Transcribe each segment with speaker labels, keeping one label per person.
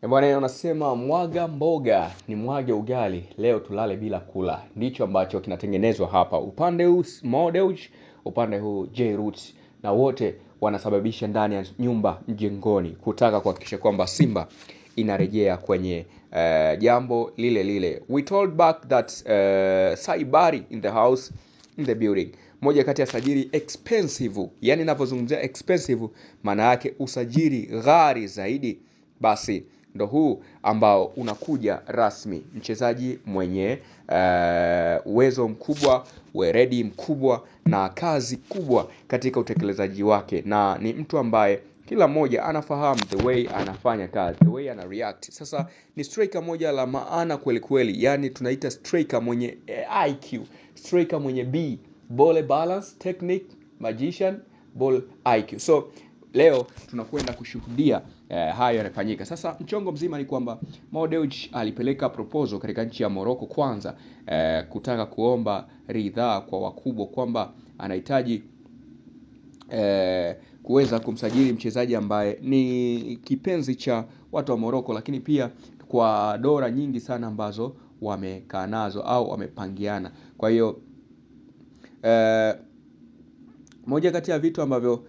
Speaker 1: Bwana unasema mwaga mboga ni mwage ugali, leo tulale bila kula. Ndicho ambacho kinatengenezwa hapa. Upande huu Mo Dewji, upande huu J Roots, na wote wanasababisha ndani ya nyumba mjengoni kutaka kuhakikisha kwamba Simba inarejea kwenye jambo lile lile. We told back that Saibari in the house, in the building. Moja kati ya sajili expensive. Yani ninapozungumzia expensive maana yake usajili ghali zaidi. Basi ndo huu ambao unakuja rasmi. Mchezaji mwenye uwezo mkubwa, weredi mkubwa na kazi kubwa katika utekelezaji wake, na ni mtu ambaye kila mmoja anafahamu the way anafanya kazi, the way ana react. Sasa ni striker moja la maana kweli kweli. Yani tunaita striker mwenye IQ, striker mwenye B, ball balance, technique, magician, ball IQ. So leo tunakwenda kushuhudia hayo yanafanyika. Sasa mchongo mzima ni kwamba Mo Dewji alipeleka proposal katika nchi ya Morocco kwanza, kutaka kuomba ridhaa kwa wakubwa kwamba anahitaji kuweza kumsajili mchezaji ambaye ni kipenzi cha watu wa Morocco, lakini pia kwa dola nyingi sana ambazo wamekaa nazo au wamepangiana. Kwa hiyo moja kati ya vitu ambavyo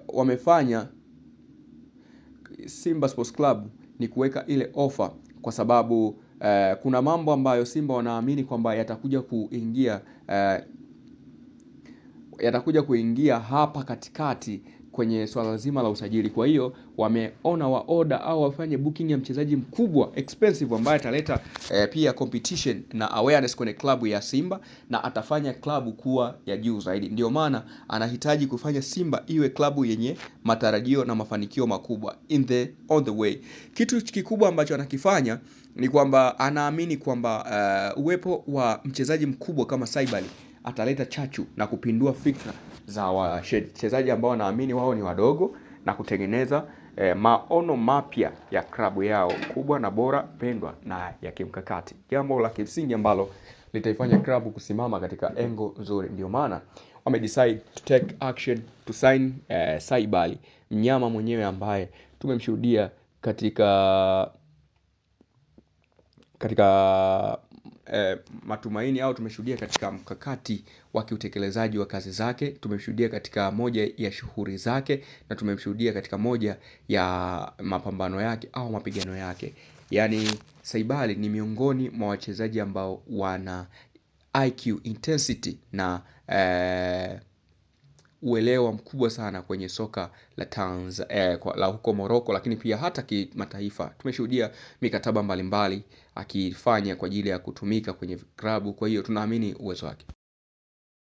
Speaker 1: wamefanya Simba Sports Club ni kuweka ile offer, kwa sababu kuna mambo ambayo Simba wanaamini kwamba yatakuja kuingia hapa katikati kwenye swala zima la usajili. Kwa hiyo wameona order au wafanye booking ya mchezaji mkubwa expensive ambaye ataleta pia competition na awareness kwenye klabu ya Simba na atafanya klabu kuwa ya juu zaidi. Ndio maana anahitaji kufanya Simba iwe klabu yenye matarajio na mafanikio makubwa on the way. Kitu kikubwa ambacho anakifanya ni kwamba anaamini kwamba uwepo wa mchezaji mkubwa kama Saibali ataleta chachu na kupindua fikra za wachezaji ambao wanaamini wao ni wadogo na kutengeneza maono mapya ya klabu yao kubwa na bora, pendwa na ya kimkakati. Jambo la kimsingi ambalo litaifanya klabu kusimama katika engo nzuri. Ndio maana wamedecide to take action to sign Saibali, mnyama mwenyewe ambaye tumemshuhudia katika matumaini au tumeshuhudia katika mkakati wa kiutekelezaji wa kazi zake, tumemshuhudia katika moja ya shughuli zake, na tumemshuhudia katika moja ya mapambano yake au mapigano yake. Yani Saibali ni miongoni mwa wachezaji ambao wana IQ, intensity na uelewa mkubwa sana kwenye soka la la huko Morocco, lakini pia hata kimataifa. Tumeshuhudia mikataba mbalimbali akifanya kwa ajili ya kutumika kwenye klabu, kwa hiyo tunaamini uwezo wake.